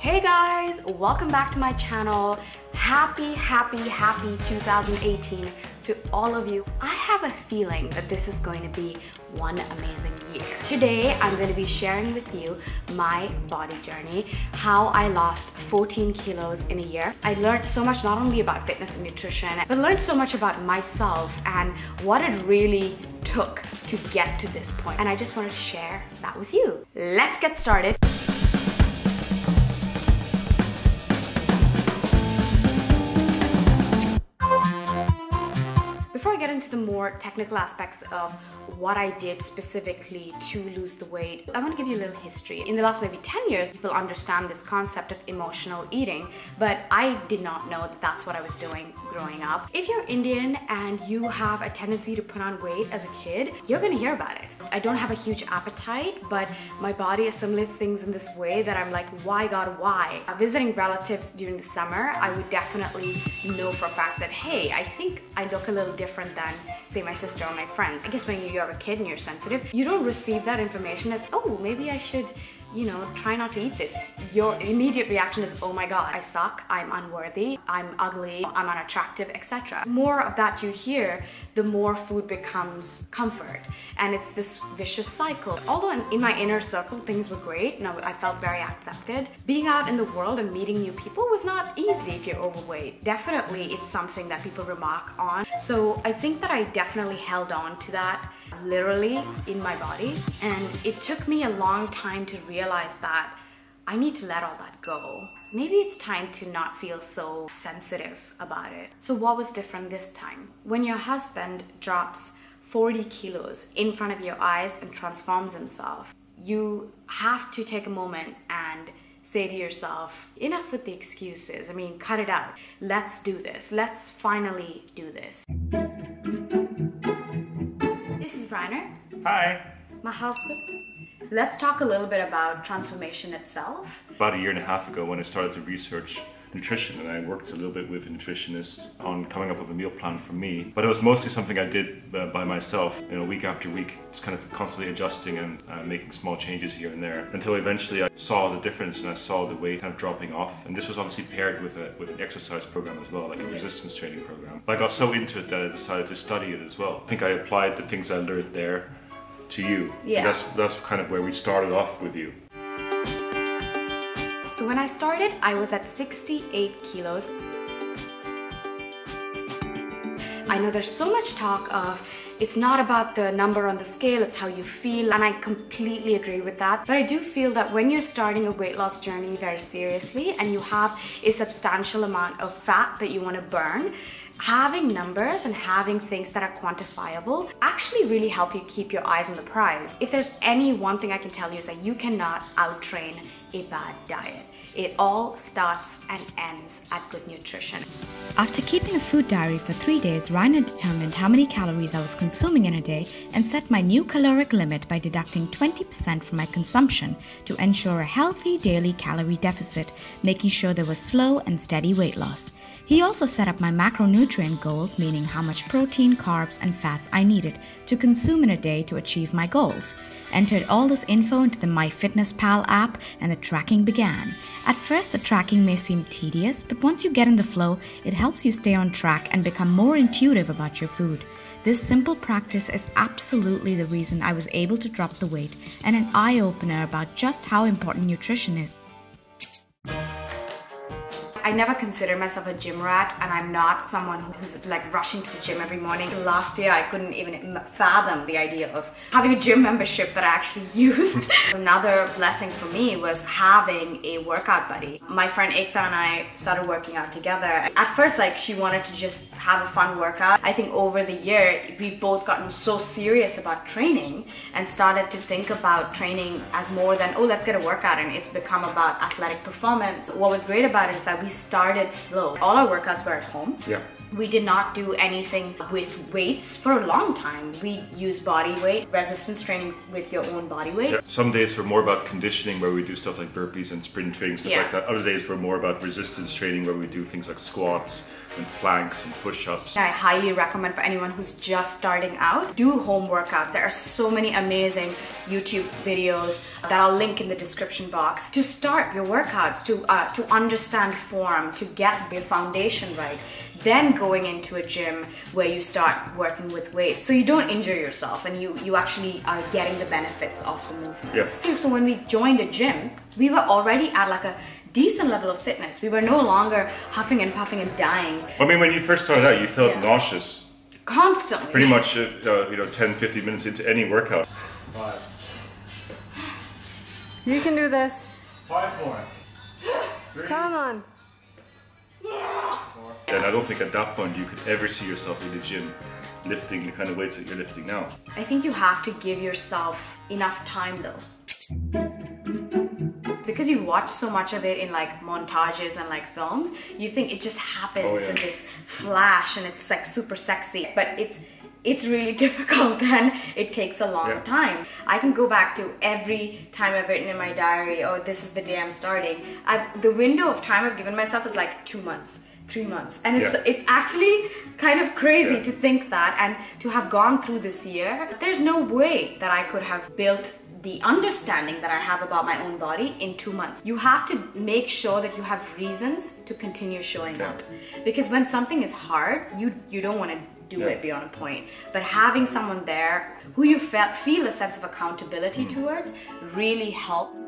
Hey guys, welcome back to my channel. Happy 2018 to all of you. I have a feeling that this is going to be one amazing year. Today, I'm going to be sharing with you my body journey, how I lost 14 kilos in a year. I learned so much not only about fitness and nutrition, but learned so much about myself and what it really took to get to this point. And I just want to share that with you. Let's get started. Before I get into the more technical aspects of what I did specifically to lose the weight, I want to give you a little history. In the last maybe 10 years, people understand this concept of emotional eating, but I did not know that that's what I was doing growing up. If you're Indian and you have a tendency to put on weight as a kid, you're going to hear about it. I don't have a huge appetite, but my body assimilates things in this way that I'm like, why God, why? Visiting relatives during the summer, I would definitely know for a fact that, hey, I think I look a little different than, say, my sister or my friends. I guess when you're a kid and you're sensitive, you don't receive that information as, oh, maybe I should, try not to eat this. Your immediate reaction is, oh my God, I suck, I'm unworthy, I'm ugly, I'm unattractive, etc. The more of that you hear, the more food becomes comfort. And it's this vicious cycle. Although in my inner circle, things were great, and I felt very accepted, being out in the world and meeting new people was not easy if you're overweight. Definitely, it's something that people remark on. So I think that I definitely held on to that literally in my body. And it took me a long time to realize that I need to let all that go. Maybe it's time to not feel so sensitive about it. So what was different this time? When your husband drops 40 kilos in front of your eyes and transforms himself, you have to take a moment and say to yourself, enough with the excuses. I mean, cut it out. Let's do this. Let's finally do this. This is Reiner. Hi. My husband. Let's talk a little bit about transformation itself. About a year and a half ago when I started to research nutrition, and I worked a little bit with a nutritionist on coming up with a meal plan for me, but it was mostly something I did by myself, week after week, just kind of constantly adjusting and making small changes here and there, until eventually I saw the difference and I saw the weight kind of dropping off. And this was obviously paired with an exercise program as well, like a resistance training program. But I got so into it that I decided to study it as well. I think I applied the things I learned there to you. Yeah. That's kind of where we started off with you. So when I started, I was at 68 kilos. I know there's so much talk of it's not about the number on the scale, it's how you feel, and I completely agree with that. But I do feel that when you're starting a weight loss journey very seriously and you have a substantial amount of fat that you want to burn, having numbers and having things that are quantifiable actually really help you keep your eyes on the prize. If there's any one thing I can tell you is that you cannot out-train a bad diet. It all starts and ends at good nutrition. After keeping a food diary for 3 days, Reiner determined how many calories I was consuming in a day and set my new caloric limit by deducting 20% from my consumption to ensure a healthy daily calorie deficit, making sure there was slow and steady weight loss. He also set up my macronutrient goals, meaning how much protein, carbs, and fats I needed to consume in a day to achieve my goals. Entered all this info into the MyFitnessPal app and the tracking began. At first, the tracking may seem tedious, but once you get in the flow, it helps you stay on track and become more intuitive about your food. This simple practice is absolutely the reason I was able to drop the weight and an eye-opener about just how important nutrition is. I never considered myself a gym rat, and I'm not someone who's like rushing to the gym every morning. Last year, I couldn't even fathom the idea of having a gym membership that I actually used. Another blessing for me was having a workout buddy. My friend Ekta and I started working out together. At first, she wanted to just have a fun workout. I think over the year, we've both gotten so serious about training and started to think about training as more than, oh, let's get a workout, and it's become about athletic performance. What was great about it is that we started slow. All our workouts were at home. Yeah. We did not do anything with weights for a long time. We used body weight, resistance training with your own body weight. Yeah. Some days were more about conditioning, where we do stuff like burpees and sprint training, stuff like that. Other days were more about resistance training, where we do things like squats, and planks and push-ups. I highly recommend for anyone who's just starting out, do home workouts. There are so many amazing YouTube videos that I'll link in the description box to start your workouts, to understand form, to get your foundation right. Then going into a gym where you start working with weights, so you don't injure yourself and you actually are getting the benefits of the movements. Yeah. So when we joined a gym, we were already at like a decent level of fitness. We were no longer huffing and puffing and dying. I mean, when you first started out, you felt nauseous. Constantly. Pretty much, 10, 15 minutes into any workout. 5. You can do this. 5 more. 3. Come on. 4. And I don't think at that point you could ever see yourself in the gym lifting the kind of weights that you're lifting now. I think you have to give yourself enough time though. Because you watch so much of it in like montages and like films, you think it just happens in this flash and it's like super sexy. But it's really difficult and it takes a long time. I can go back to every time I've written in my diary, oh, this is the day I'm starting. The window of time I've given myself is like 2 months, 3 months. And it's actually kind of crazy to think that and to have gone through this year. There's no way that I could have built the understanding that I have about my own body in 2 months. You have to make sure that you have reasons to continue showing up. Because when something is hard, you don't want to do it beyond a point. But having someone there who you feel a sense of accountability towards really helps.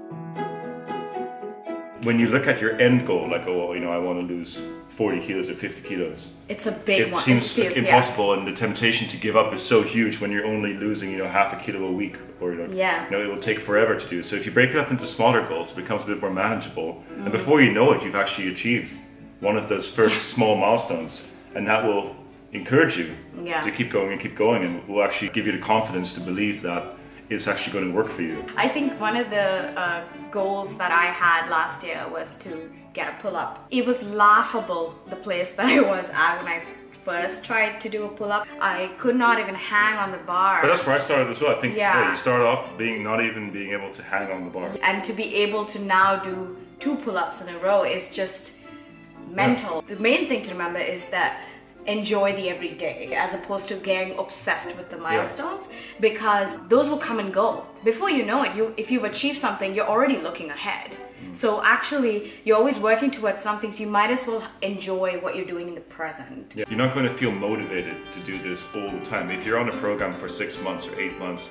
When you look at your end goal, like, oh, I want to lose 40 kilos or 50 kilos. It's a big one. It seems impossible, and the temptation to give up is so huge when you're only losing, half a kilo a week, or it will take forever to do. So if you break it up into smaller goals, it becomes a bit more manageable. And before you know it, you've actually achieved one of those first small milestones, and that will encourage you to keep going, and will actually give you the confidence to believe that it's actually going to work for you. I think one of the goals that I had last year was to get a pull-up. It was laughable, the place that I was at when I first tried to do a pull-up. I could not even hang on the bar. But that's where I started as well. I think you start off not even being able to hang on the bar. And to be able to now do 2 pull-ups in a row is just mental. The main thing to remember is that enjoy the everyday as opposed to getting obsessed with the milestones, because those will come and go. Before you know it, if you've achieved something, you're already looking ahead. So actually, you're always working towards something, so you might as well enjoy what you're doing in the present. You're not going to feel motivated to do this all the time. If you're on a program for 6 months or 8 months,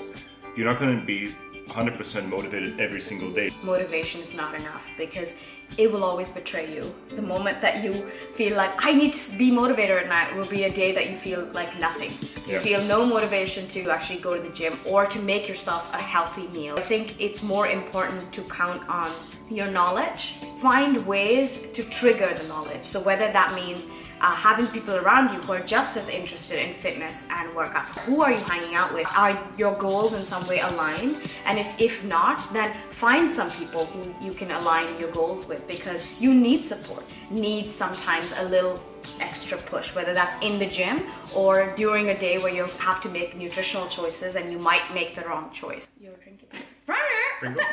you're not going to be 100% motivated every single day. Motivation is not enough because it will always betray you. The moment that you feel like, I need to be motivated at night, will be a day that you feel like nothing. You feel no motivation to actually go to the gym or to make yourself a healthy meal. I think it's more important to count on your knowledge. Find ways to trigger the knowledge. So whether that means having people around you who are just as interested in fitness and workouts. Who are you hanging out with? Are your goals in some way aligned? And if not, then find some people who you can align your goals with, because you need support. Need sometimes a little extra push, whether that's in the gym or during a day where you have to make nutritional choices and you might make the wrong choice. You're drinking. Reiner!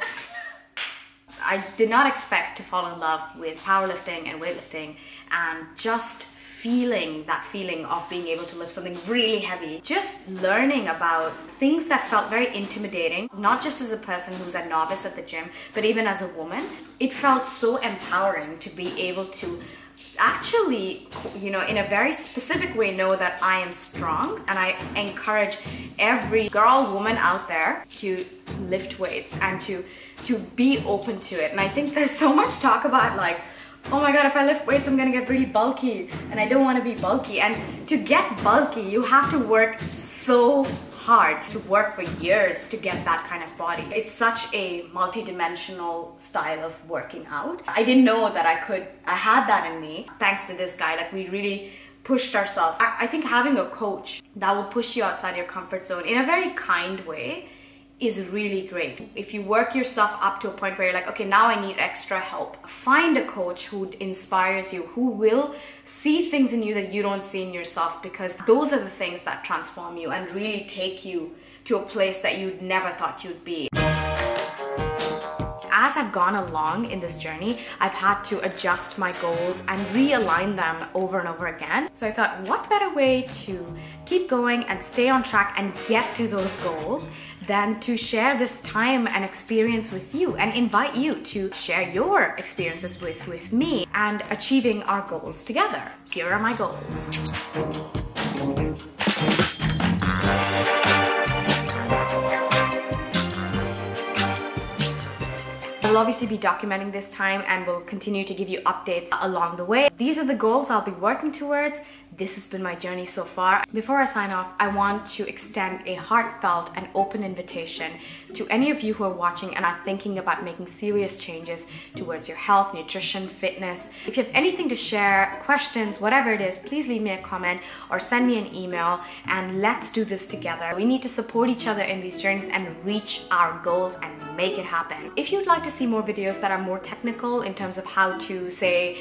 I did not expect to fall in love with powerlifting and weightlifting and just feeling that feeling of being able to lift something really heavy. Just learning about things that felt very intimidating, not just as a person who's a novice at the gym, but even as a woman. It felt so empowering to be able to actually, in a very specific way know that I am strong, and I encourage every girl, woman out there to lift weights and to be open to it. And I think there's so much talk about like, oh my god, if I lift weights I'm gonna get really bulky, and I don't want to be bulky. And to get bulky you have to work so hard, to work for years to get that kind of body. It's such a multi-dimensional style of working out. I didn't know that I had that in me. Thanks to this guy, like, we really pushed ourselves. I think having a coach that will push you outside your comfort zone in a very kind way is really great. If you work yourself up to a point where you're like, okay, now I need extra help, find a coach who inspires you, who will see things in you that you don't see in yourself, because those are the things that transform you and really take you to a place that you never thought you'd be. as I've gone along in this journey, I've had to adjust my goals and realign them over and over again. So I thought, what better way to keep going and stay on track and get to those goals than to share this time and experience with you and invite you to share your experiences with me and achieving our goals together. Here are my goals. We'll obviously be documenting this time and we'll continue to give you updates along the way. These are the goals I'll be working towards. This has been my journey so far. Before I sign off, I want to extend a heartfelt and open invitation to any of you who are watching and are thinking about making serious changes towards your health, nutrition, fitness. If you have anything to share, questions, whatever it is, please leave me a comment or send me an email and let's do this together. We need to support each other in these journeys and reach our goals and make it happen. If you'd like to see more videos that are more technical in terms of how to, say,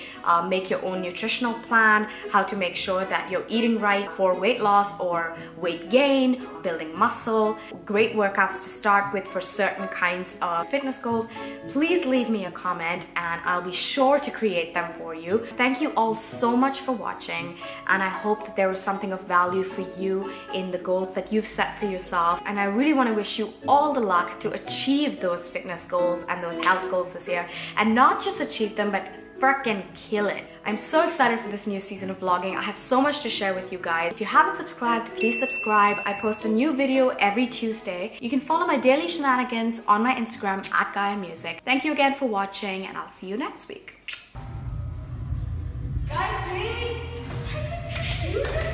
make your own nutritional plan, how to make sure that you're eating right for weight loss or weight gain, building muscle, great workouts to start with for certain kinds of fitness goals, please leave me a comment and I'll be sure to create them for you. Thank you all so much for watching, and I hope that there was something of value for you in the goals that you've set for yourself, and I really want to wish you all the luck to achieve those fitness goals and those health goals this year, and not just achieve them but frickin' kill it. I'm so excited for this new season of vlogging. I have so much to share with you guys. If you haven't subscribed, please subscribe. I post a new video every Tuesday. You can follow my daily shenanigans on my Instagram at gayamusic. Thank you again for watching, and I'll see you next week. Guys, ready?